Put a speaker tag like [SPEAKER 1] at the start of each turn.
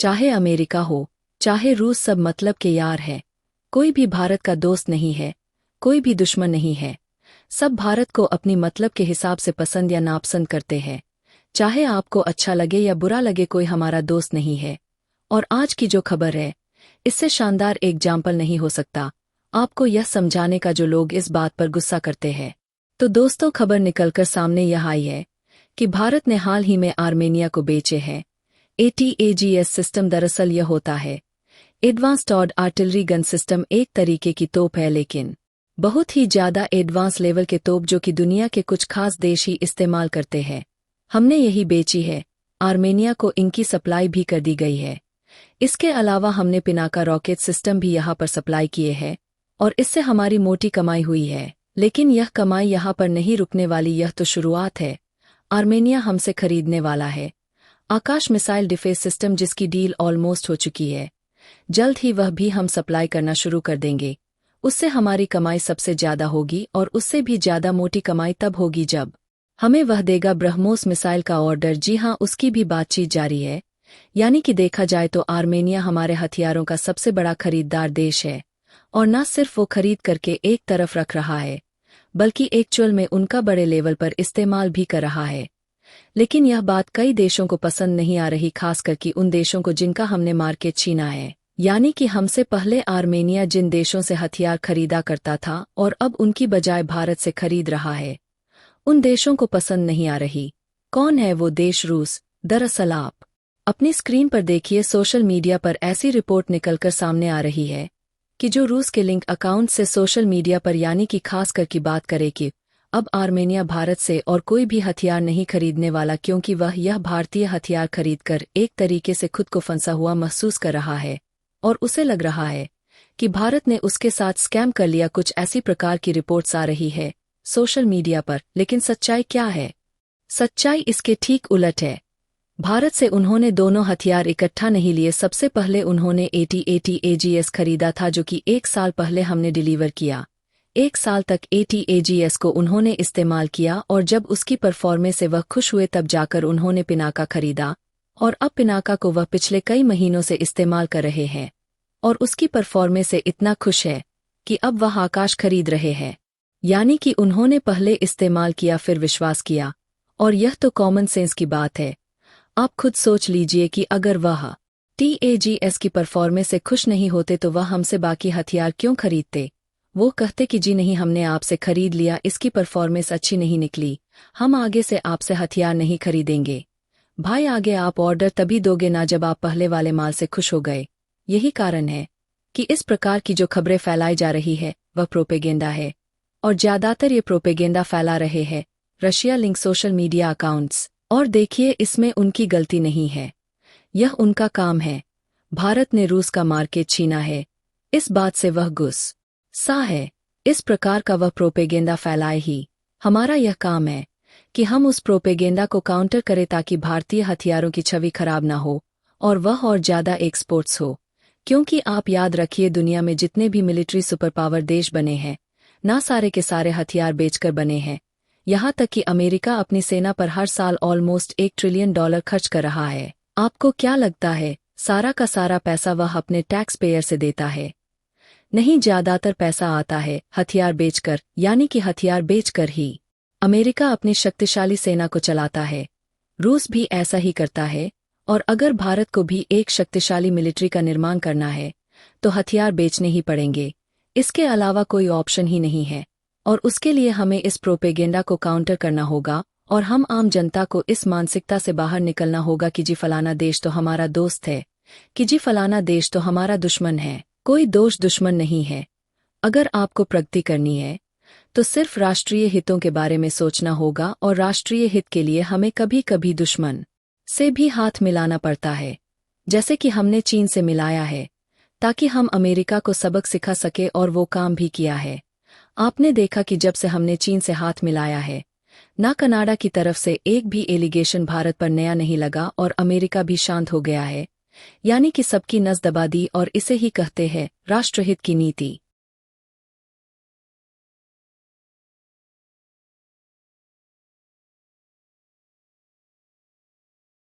[SPEAKER 1] चाहे अमेरिका हो, चाहे रूस, सब मतलब के यार है। कोई भी भारत का दोस्त नहीं है, कोई भी दुश्मन नहीं है। सब भारत को अपनी मतलब के हिसाब से पसंद या नापसंद करते हैं। चाहे आपको अच्छा लगे या बुरा लगे, कोई हमारा दोस्त नहीं है। और आज की जो खबर है, इससे शानदार एग्जाम्पल नहीं हो सकता आपको यह समझाने का जो लोग इस बात पर गुस्सा करते हैं। तो दोस्तों, खबर निकलकर सामने यह आई है कि भारत ने हाल ही में आर्मेनिया को बेचे हैं ATAGS सिस्टम। दरअसल यह होता है एडवांस्ड आर्टिलरी गन सिस्टम। एक तरीके की तोप है, लेकिन बहुत ही ज्यादा एडवांस लेवल के तोप जो कि दुनिया के कुछ खास देश ही इस्तेमाल करते हैं। हमने यही बेची है। आर्मेनिया को इनकी सप्लाई भी कर दी गई है। इसके अलावा हमने पिनाका रॉकेट सिस्टम भी यहाँ पर सप्लाई किए हैं और इससे हमारी मोटी कमाई हुई है। लेकिन यह कमाई यहाँ पर नहीं रुकने वाली, यह तो शुरुआत है। आर्मेनिया हमसे खरीदने वाला है आकाश मिसाइल डिफेंस सिस्टम, जिसकी डील ऑलमोस्ट हो चुकी है। जल्द ही वह भी हम सप्लाई करना शुरू कर देंगे। उससे हमारी कमाई सबसे ज्यादा होगी और उससे भी ज्यादा मोटी कमाई तब होगी जब हमें वह देगा ब्रह्मोस मिसाइल का ऑर्डर। जी हाँ, उसकी भी बातचीत जारी है। यानी कि देखा जाए तो आर्मेनिया हमारे हथियारों का सबसे बड़ा खरीदार देश है। और न सिर्फ वो खरीद करके एक तरफ रख रहा है, बल्कि एक्चुअल में उनका बड़े लेवल पर इस्तेमाल भी कर रहा है। लेकिन यह बात कई देशों को पसंद नहीं आ रही, खास करके उन देशों को जिनका हमने मार्केट छीना है। यानी कि हमसे पहले आर्मेनिया जिन देशों से हथियार खरीदा करता था और अब उनकी बजाय भारत से खरीद रहा है, उन देशों को पसंद नहीं आ रही। कौन है वो देश? रूस। दरअसल आप अपनी स्क्रीन पर देखिए, सोशल मीडिया पर ऐसी रिपोर्ट निकलकर सामने आ रही है कि जो रूस के लिंक अकाउंट से सोशल मीडिया पर, यानी कि खास कर की बात करे कि अब आर्मेनिया भारत से और कोई भी हथियार नहीं खरीदने वाला, क्योंकि वह यह भारतीय हथियार खरीदकर एक तरीके से खुद को फंसा हुआ महसूस कर रहा है और उसे लग रहा है कि भारत ने उसके साथ स्कैम कर लिया। कुछ ऐसी प्रकार की रिपोर्ट्स आ रही है सोशल मीडिया पर। लेकिन सच्चाई क्या है? सच्चाई इसके ठीक उलट है। भारत से उन्होंने दोनों हथियार इकट्ठा नहीं लिए। सबसे पहले उन्होंने ATAGS खरीदा था, जो कि 1 साल पहले हमने डिलीवर किया। 1 साल तक ATAGS को उन्होंने इस्तेमाल किया और जब उसकी परफॉर्मेंस से वह खुश हुए तब जाकर उन्होंने पिनाका खरीदा। और अब पिनाका को वह पिछले कई महीनों से इस्तेमाल कर रहे हैं और उसकी परफॉर्मेंस से इतना खुश है कि अब वह आकाश खरीद रहे हैं। यानी कि उन्होंने पहले इस्तेमाल किया, फिर विश्वास किया। और यह तो कॉमन सेंस की बात है। आप खुद सोच लीजिए कि अगर वह TAGS की परफॉर्मेंस से खुश नहीं होते तो वह हमसे बाकी हथियार क्यों खरीदते? वो कहते कि जी नहीं, हमने आपसे खरीद लिया, इसकी परफॉर्मेंस अच्छी नहीं निकली, हम आगे से आपसे हथियार नहीं खरीदेंगे। भाई, आगे आप ऑर्डर तभी दोगे ना जब आप पहले वाले माल से खुश हो गए। यही कारण है कि इस प्रकार की जो खबरें फैलाई जा रही है वह प्रोपेगेंडा है। और ज्यादातर ये प्रोपेगेंडा फैला रहे हैं Russia link social media accounts. और देखिए, इसमें उनकी गलती नहीं है, यह उनका काम है। भारत ने रूस का मार्केट छीना है, इस बात से वह गुस्सा है। इस प्रकार का वह प्रोपेगेंडा फैलाए ही। हमारा यह काम है कि हम उस प्रोपेगेंडा को काउंटर करें ताकि भारतीय हथियारों की छवि खराब ना हो और वह और ज्यादा एक्सपोर्ट्स हो। क्योंकि आप याद रखिए, दुनिया में जितने भी मिलिट्री सुपर पावर देश बने हैं, ना सारे के सारे हथियार बेचकर बने हैं। यहाँ तक कि अमेरिका अपनी सेना पर हर साल ऑलमोस्ट $1 ट्रिलियन खर्च कर रहा है। आपको क्या लगता है सारा का सारा पैसा वह अपने टैक्स पेयर से देता है? नहीं, ज्यादातर पैसा आता है हथियार बेचकर। यानी कि हथियार बेचकर ही अमेरिका अपनी शक्तिशाली सेना को चलाता है। रूस भी ऐसा ही करता है। और अगर भारत को भी एक शक्तिशाली मिलिट्री का निर्माण करना है तो हथियार बेचने ही पड़ेंगे, इसके अलावा कोई ऑप्शन ही नहीं है। और उसके लिए हमें इस प्रोपेगेंडा को काउंटर करना होगा और हम आम जनता को इस मानसिकता से बाहर निकलना होगा कि जी फलाना देश तो हमारा दोस्त है, कि जी फलाना देश तो हमारा दुश्मन है। कोई दोस्त दुश्मन नहीं है। अगर आपको प्रगति करनी है तो सिर्फ राष्ट्रीय हितों के बारे में सोचना होगा और राष्ट्रीय हित के लिए हमें कभी कभी दुश्मन से भी हाथ मिलाना पड़ता है, जैसे कि हमने चीन से मिलाया है ताकि हम अमेरिका को सबक सिखा सके, और वो काम भी किया है। आपने देखा कि जब से हमने चीन से हाथ मिलाया है, ना कनाडा की तरफ से एक भी एलिगेशन भारत पर नया नहीं लगा और अमेरिका भी शांत हो गया है। यानी कि सबकी नस दबा दी, और इसे ही कहते हैं राष्ट्रहित की नीति।